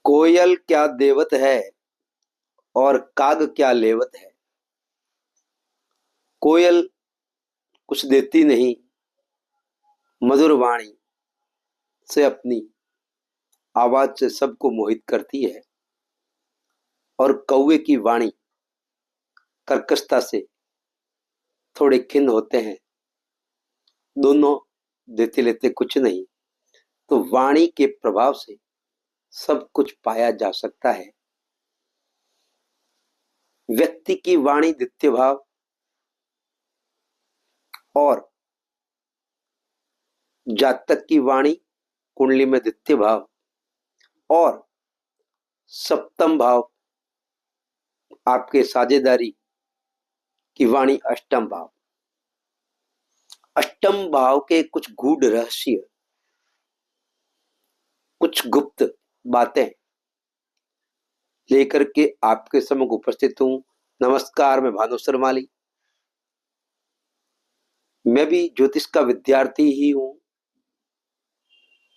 कोयल क्या देवत है और काग क्या लेवत है। कोयल कुछ देती नहीं, मधुर वाणी से अपनी आवाज से सबको मोहित करती है। और कौवे की वाणी कर्कशता से थोड़े खिन्न होते हैं। दोनों देते लेते कुछ नहीं, तो वाणी के प्रभाव से सब कुछ पाया जा सकता है। व्यक्ति की वाणी द्वितीय भाव और जातक की वाणी कुंडली में द्वितीय भाव और सप्तम भाव आपके साझेदारी की वाणी अष्टम भाव। अष्टम भाव के कुछ गूढ़ रहस्य, कुछ गुप्त बातें लेकर के आपके सम्मुख उपस्थित हूं। नमस्कार, मैं भानु सरमाली। मैं भी ज्योतिष का विद्यार्थी ही हूं।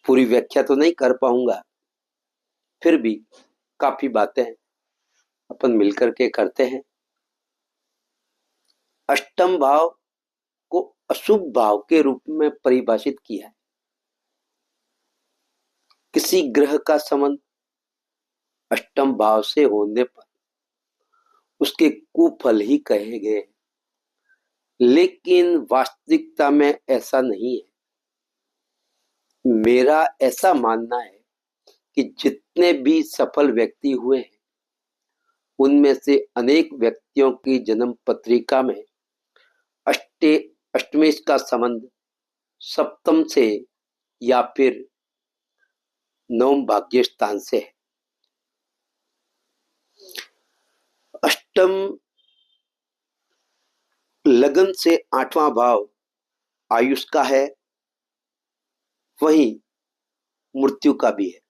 पूरी व्याख्या तो नहीं कर पाऊंगा, फिर भी काफी बातें अपन मिलकर के करते हैं। अष्टम भाव को अशुभ भाव के रूप में परिभाषित किया है। किसी ग्रह का संबंध अष्टम भाव से होने पर उसके कुफल ही कहे गए, लेकिन वास्तविकता में ऐसा नहीं है। मेरा ऐसा मानना है कि जितने भी सफल व्यक्ति हुए हैं, उनमें से अनेक व्यक्तियों की जन्म पत्रिका में अष्टमेश का संबंध सप्तम से या फिर नवम भाग्य स्थान से है। अष्टम लगन से आठवां भाव आयुष का है, वहीं मृत्यु का भी है।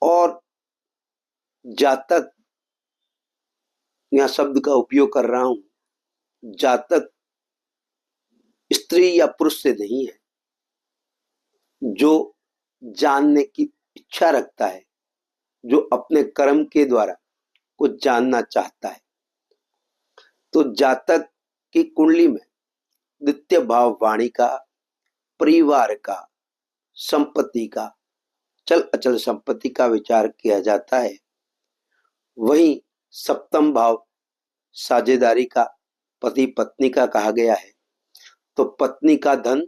और जातक, यहां शब्द का उपयोग कर रहा हूं, जातक स्त्री या पुरुष से नहीं है। जो जानने की इच्छा रखता है, जो अपने कर्म के द्वारा कुछ जानना चाहता है, तो जातक की कुंडली में द्वितीय भाव वाणी का, परिवार का, संपत्ति का, चल अचल संपत्ति का विचार किया जाता है। वहीं सप्तम भाव साझेदारी का, पति पत्नी का कहा गया है। तो पत्नी का धन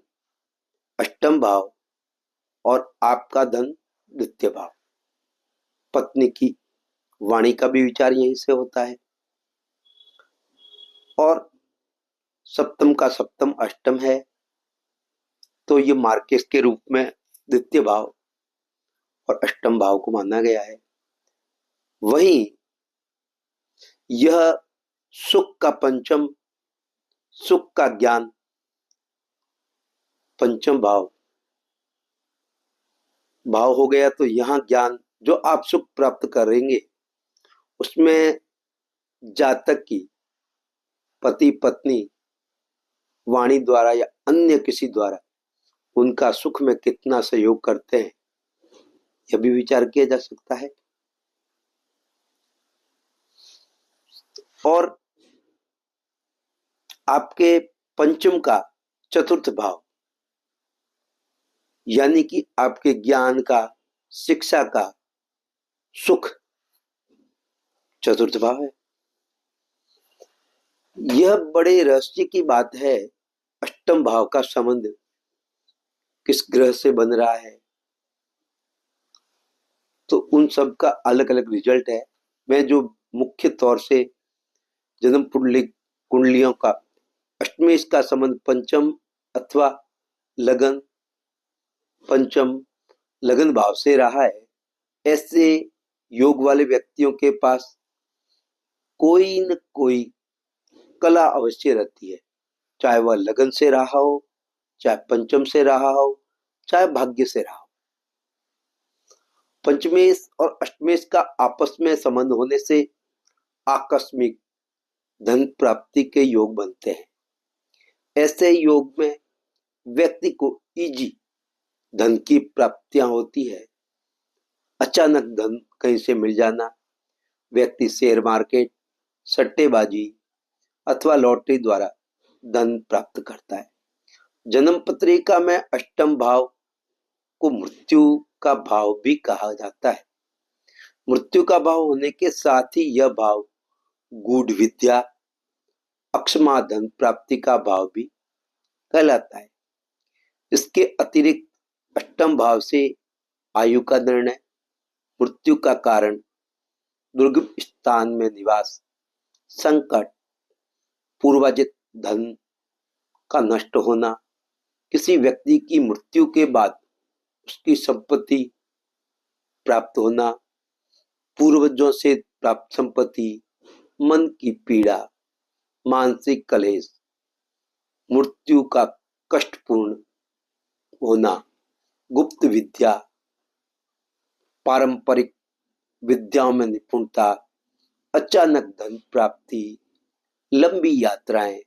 अष्टम भाव और आपका धन द्वितीय भाव। पत्नी की वाणी का भी विचार यहीं से होता है। और सप्तम का सप्तम अष्टम है, तो ये मार्केस के रूप में द्वितीय भाव और अष्टम भाव को माना गया है। वहीं यह सुख का पंचम, सुख का ज्ञान पंचम भाव हो गया। तो यहां ज्ञान जो आप सुख प्राप्त करेंगे, उसमें जातक की पति पत्नी वाणी द्वारा या अन्य किसी द्वारा उनका सुख में कितना सहयोग करते हैं, यह भी विचार किया जा सकता है। और आपके पंचम का चतुर्थ भाव, यानी कि आपके ज्ञान का, शिक्षा का, सुख चतुर्थ भाव है। यह बड़े रहस्य की बात है। अष्टम भाव का संबंध किस ग्रह से बन रहा है, तो उन सब का अलग अलग रिजल्ट है। मैं जो मुख्य तौर से जन्म कुंडलियों का अष्टमेश का संबंध पंचम अथवा लगन, पंचम लगन भाव से रहा है, ऐसे योग वाले व्यक्तियों के पास कोई न कोई कला अवश्य रहती है। चाहे वह लगन से रहा हो, चाहे पंचम से रहा हो, चाहे भाग्य से रहा हो। पंचमेश और अष्टमेश का आपस में संबंध होने से आकस्मिक धन प्राप्ति के योग बनते हैं। ऐसे योग में व्यक्ति को इजी धन की प्राप्तियां होती है। अचानक धन कहीं से मिल जाना, व्यक्ति शेयर मार्केट, सट्टेबाजी अथवा लॉटरी द्वारा धन प्राप्त करता है। जन्म पत्रिका में अष्टम भाव को मृत्यु का भाव भी कहा जाता है। मृत्यु का भाव होने के साथ ही यह भाव गूढ़ विद्या, अक्षमा धन प्राप्ति का भाव भी कहलाता है। इसके अतिरिक्त अष्टम भाव से आयु का निर्णय, मृत्यु का कारण, दुर्गम स्थान में निवास, संकट, पूर्वाजित धन का नष्ट होना, किसी व्यक्ति की मृत्यु के बाद उसकी संपत्ति प्राप्त होना, पूर्वजों से प्राप्त संपत्ति, मन की पीड़ा, मानसिक कलेश, मृत्यु का कष्टपूर्ण होना, गुप्त विद्या, पारंपरिक विद्याओं में निपुणता, अचानक धन प्राप्ति, लंबी यात्राएं,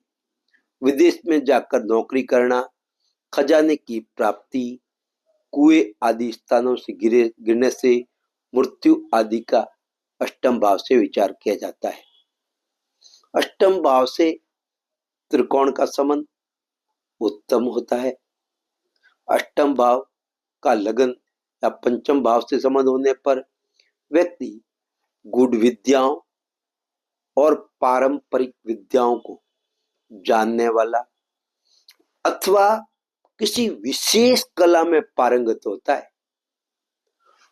विदेश में जाकर नौकरी करना, खजाने की प्राप्ति, कुएं आदि स्थानों से गिरने से मृत्यु आदि का अष्टम भाव से विचार किया जाता है। अष्टम भाव से त्रिकोण का संबंध उत्तम होता है। अष्टम भाव का लगन या पंचम भाव से संबंध होने पर व्यक्ति गूढ़ विद्याओं और पारंपरिक विद्याओं को जानने वाला अथवा किसी विशेष कला में पारंगत होता है।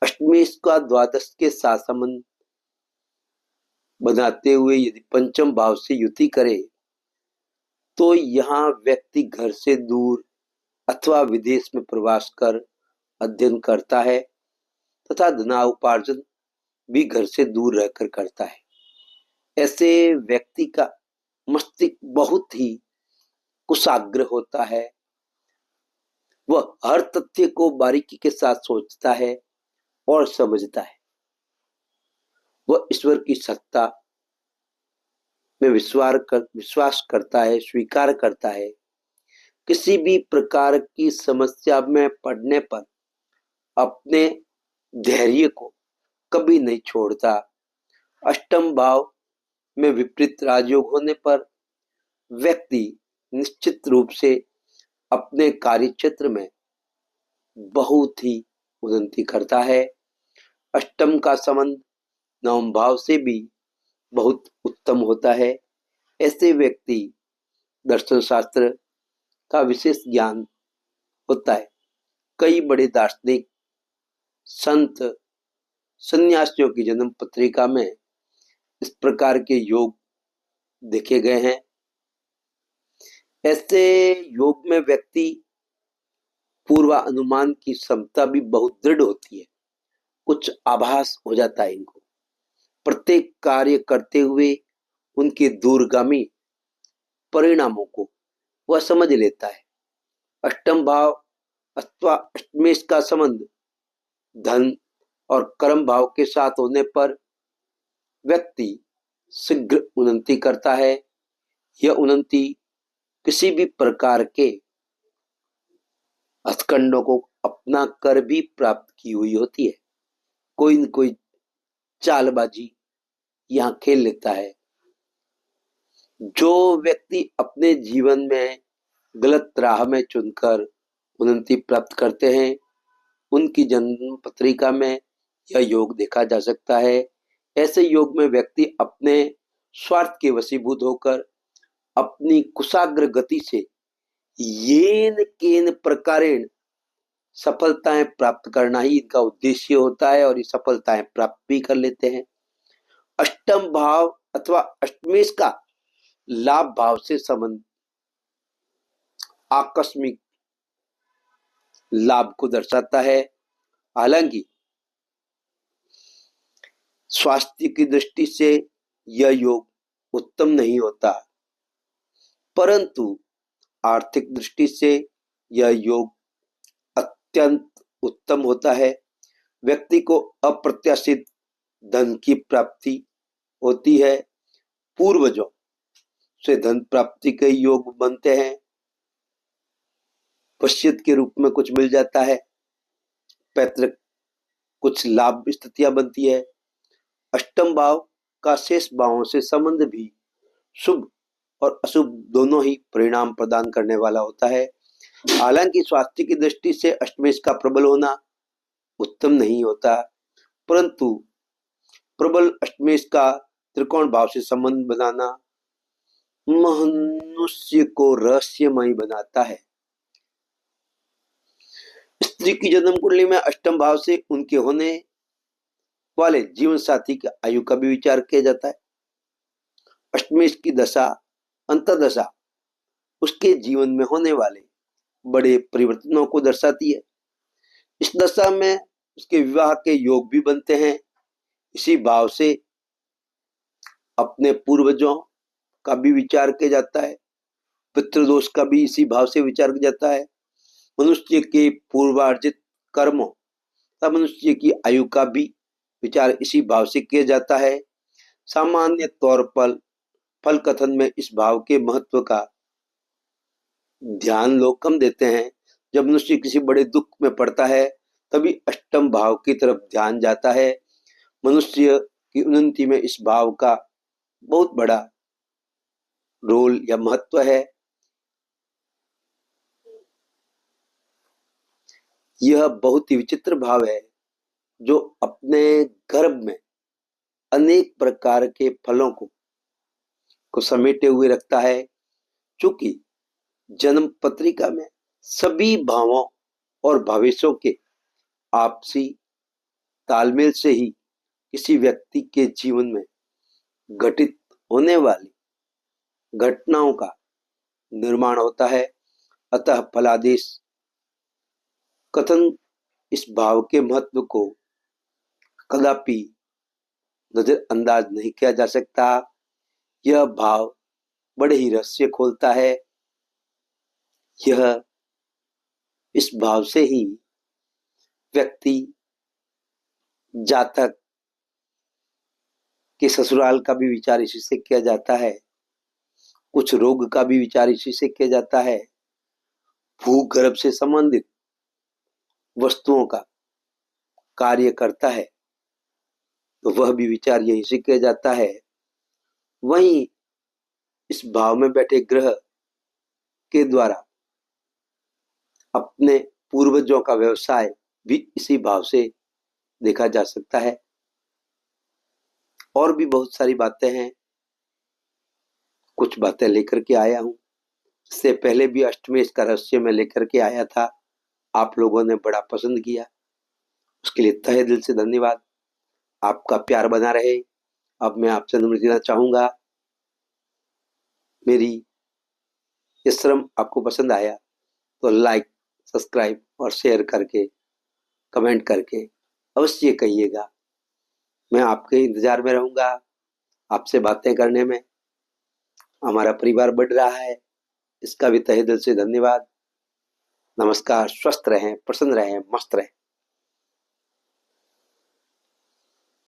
अष्टमेश का द्वादश के साथ संबंध बनाते हुए यदि पंचम भाव से युति करे तो यहाँ व्यक्ति घर से दूर अथवा विदेश में प्रवास कर अध्ययन करता है तथा धनोपार्जन भी घर से दूर रहकर करता है। ऐसे व्यक्ति का मस्तिष्क बहुत ही कुशाग्र होता है। वह हर तथ्य को बारीकी के साथ सोचता है और समझता है। वह ईश्वर की सत्ता में विश्वास करता है, स्वीकार करता है। किसी भी प्रकार की समस्या में पड़ने पर अपने धैर्य को कभी नहीं छोड़ता। अष्टम भाव में विपरीत राजयोग होने पर व्यक्ति निश्चित रूप से अपने कार्य क्षेत्र में बहुत ही उन्नति करता है। अष्टम का संबंध नवम भाव से भी बहुत उत्तम होता है। ऐसे व्यक्ति दर्शन शास्त्र का विशेष ज्ञान होता है। कई बड़े दार्शनिक, संत, सन्यासियों की जन्म पत्रिका में इस प्रकार के योग देखे गए हैं। ऐसे योग में व्यक्ति पूर्वानुमान की क्षमता भी बहुत दृढ़ होती है। कुछ आभास हो जाता है इनको। प्रत्येक कार्य करते हुए उनके दूरगामी परिणामों को वह समझ लेता है। अष्टम भाव अथवा अष्टमेश का संबंध धन और कर्म भाव के साथ होने पर व्यक्ति शीघ्र उन्नति करता है। यह उन्नति किसी भी प्रकार के हथकंडों को अपना कर भी प्राप्त की हुई होती है। कोई न कोई चालबाजी यहाँ खेल लेता है। जो व्यक्ति अपने जीवन में गलत राह में चुनकर उन्नति प्राप्त करते हैं उनकी जन्म पत्रिका में यह योग देखा जा सकता है। ऐसे योग में व्यक्ति अपने स्वार्थ के वशीभूत होकर अपनी कुशाग्र गति से येन केन प्रकारेण सफलताएं प्राप्त करना ही इनका उद्देश्य होता है और ये सफलताएं प्राप्त भी कर लेते हैं। अष्टम भाव अथवा अष्टमेश का लाभ भाव से संबंध आकस्मिक लाभ को दर्शाता है। हालांकि स्वास्थ्य की दृष्टि से यह योग उत्तम नहीं होता, परंतु आर्थिक दृष्टि से यह योग अत्यंत उत्तम होता है। व्यक्ति को अप्रत्याशित धन की प्राप्ति होती है। पूर्वजों से धन प्राप्ति के योग बनते हैं। वसीयत के रूप में कुछ मिल जाता है। पैतृक कुछ लाभ स्थितियां बनती है। अष्टम भाव का शेष भावों से संबंध भी शुभ और अशुभ दोनों ही परिणाम प्रदान करने वाला होता है। हालांकि स्वास्थ्य की दृष्टि से अष्टमेश का प्रबल होना उत्तम नहीं होता, परंतु प्रबल अष्टमेश का त्रिकोण भाव से संबंध बनाना मनुष्य को रहस्यमय बनाता है। स्त्री की जन्म कुंडली में अष्टम भाव से उनके होने वाले जीवन साथी की आयु का भी विचार किया जाता है। अष्टमेश की दशा अंतर्दशा उसके जीवन में होने वाले बड़े परिवर्तनों को दर्शाती है। इस दशा में उसके विवाह के योग भी बनते हैं। इसी भाव से अपने पूर्वजों का भी विचार किया जाता है। पितृदोष का भी इसी भाव से विचार किया जाता है। मनुष्य के पूर्वार्जित कर्मों तथा मनुष्य की आयु का भी विचार इसी भाव से किया जाता है। सामान्य तौर पर फल कथन में इस भाव के महत्व का ध्यान लोग कम देते हैं। जब मनुष्य किसी बड़े दुख में पड़ता है तभी अष्टम भाव की तरफ ध्यान जाता है। मनुष्य की उन्नति में इस भाव का बहुत बड़ा रोल या महत्व है। यह बहुत ही विचित्र भाव है जो अपने गर्भ में अनेक प्रकार के फलों को समेटे हुए रखता है। चूंकि जन्म पत्रिका में सभी भावों और भविष्यों के आपसी तालमेल से ही किसी व्यक्ति के जीवन में घटित होने वाली घटनाओं का निर्माण होता है। अतः फलादेश कथन इस भाव के महत्व को कदापि नजरअंदाज नहीं किया जा सकता। यह भाव बड़े ही रहस्य खोलता है। यह इस भाव से ही व्यक्ति जातक के ससुराल का भी विचार इसी से किया जाता है। कुछ रोग का भी विचार इसी से किया जाता है। भूगर्भ से संबंधित वस्तुओं का कार्य करता है तो वह भी विचार यहीं से किया जाता है। वहीं इस भाव में बैठे ग्रह के द्वारा अपने पूर्वजों का व्यवसाय भी इसी भाव से देखा जा सकता है। और भी बहुत सारी बातें हैं, कुछ बातें लेकर के आया हूं। इससे पहले भी अष्टमेश का रहस्य में लेकर के आया था, आप लोगों ने बड़ा पसंद किया, उसके लिए तहे दिल से धन्यवाद। आपका प्यार बना रहे। अब मैं आपसे अनुमति देना चाहूंगा, मेरी ये श्रम आपको पसंद आया तो लाइक, सब्सक्राइब और शेयर करके, कमेंट करके अवश्य कहिएगा। मैं आपके इंतजार में रहूंगा। आपसे बातें करने में हमारा परिवार बढ़ रहा है, इसका भी तहे दिल से धन्यवाद। नमस्कार। स्वस्थ रहें, प्रसन्न रहें, मस्त रहें।